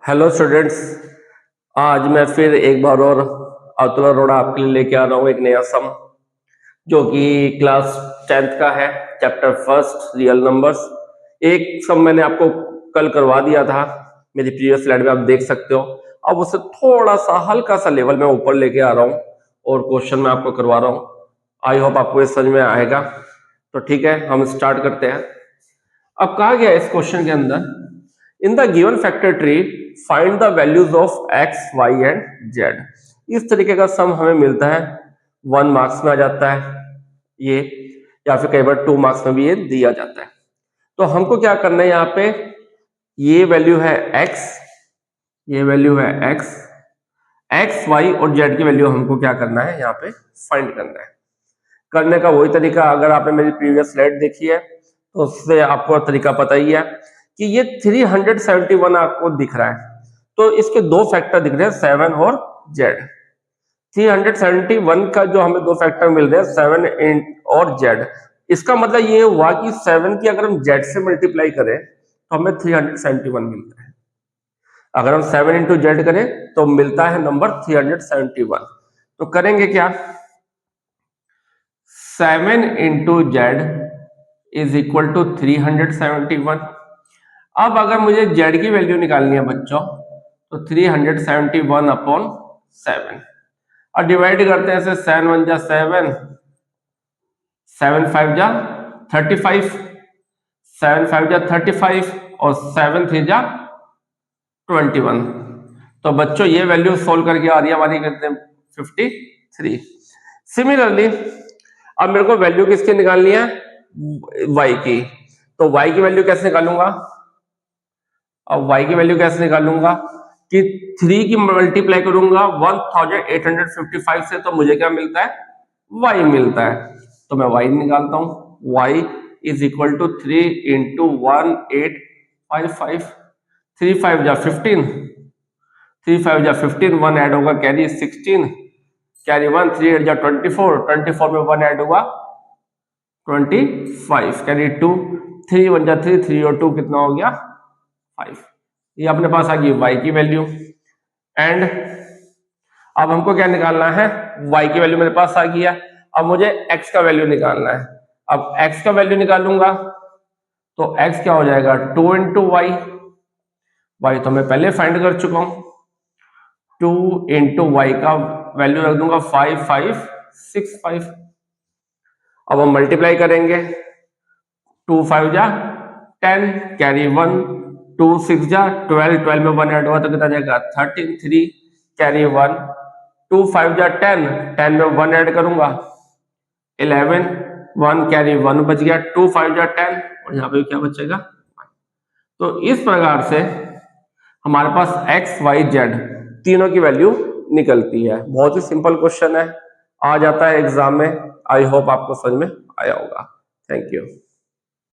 Hello students, आज मैं फिर एक बार और अतुल अरोड़ा आपके लिए लेके आ रहा हूँ एक नया सम जो कि क्लास 10th का है। Chapter first real numbers. एक सम मैंने आपको कल करवा दिया था, मेरी प्रीवियस स्लाइड में आप देख सकते हो। अब उससे थोड़ा सा हल्का सा लेवल में ऊपर लेके आ रहा हूँ और क्वेश्चन मैं आपको करवा रहा हूँ। आई होप आपको ये समझ में आएगा। तो ठीक है, हम स्टार्ट करते हैं। अब कहा गया इस क्वेश्चन के अंदर, in the given factor tree find the values of x y and z. इस तरीके का सम हमें मिलता है, 1 मार्क्स में आ जाता है ये, या फिर कई बार 2 मार्क्स में भी ये दिया जाता है। तो हमको क्या करना है, यहाँ पे ये वैल्यू है एक्स, ये वैल्यू है एक्स, एक्स वाई और जेड की वैल्यू हमको क्या करना है, यहाँ पे फाइंड करना है। करने का वही तरीका, अगर आपने मेरी प्रीवियस स्लाइड देखी है तो उससे आपको तरीका पता ही है कि ये 371 आपको दिख रहा है, तो इसके दो फैक्टर दिख रहे हैं, 7 और जेड। 371 का जो हमें दो फैक्टर मिल रहे हैं, 7 और जेड, इसका मतलब ये हुआ कि 7 की अगर हम जेड से मल्टीप्लाई करें तो हमें 371 मिलता है। अगर हम 7 इंटू जेड करें तो मिलता है नंबर 371। तो करेंगे क्या, 7 into z is equal to 371। अब अगर मुझे जेड की वैल्यू निकालनी है बच्चों, तो 371 अपॉन 7 और डिवाइड करते हैं, 7 1 जा 7, 7 5 जा 35, 7 5 जा 35 और 7 3 जा 21। तो बच्चों ये वैल्यू सोल्व करके आ रही है हमारी कितने, 53। सिमिलरली अब मेरे को वैल्यू किसकी निकालनी है, y की। तो y की वैल्यू कैसे निकालूंगा, अब y की वैल्यू कैसे निकालूंगा कि 3 की मल्टीप्लाई करूंगा 1855 से, तो मुझे क्या मिलता है, y मिलता है। तो मैं y निकालता हूं, y is equal to 3 into 1855, 3 5 जा 15, 3 5 जा 15, 1 ऐड होगा कैरी 16, कैरी 1, 3 8 जा 24, 24 में 1 ऐड हुआ 25, कैरी 2, 3 1 जा 3, 3 और 2 कितना हो गया 5। ये अपने पास आ गई y की वैल्यू। एंड अब हमको क्या निकालना है, y की वैल्यू मेरे पास आ गया। अब मुझे x का वैल्यू निकालना है। अब x का वैल्यू निकालूंगा तो x क्या हो जाएगा, 2 इंटू वाई, वाई तो मैं पहले फाइंड कर चुका हूं, 2 इंटू वाई का वैल्यू रख दूंगा 5 5 6 5। अब हम मल्टीप्लाई करेंगे, 2 5 जा 10, कैरी 1, 2 6 जा 12, 12 में 1 ऐड हुआ तो कितना जाएगा 13, 3 कैरी 1, 2 5 जा 10, 10 में 1 ऐड करूंगा 11, 1 कैरी 1 बच गया, 2 5 जा 10 और यहाँ पे क्या बचेगा। तो इस प्रकार से हमारे पास x y z तीनों की वैल्यू निकलती है। बहुत ही सिंपल क्वेश्चन है, आ जाता है एग्जाम में। आई होप आपको समझ में आया होगा। Thank you.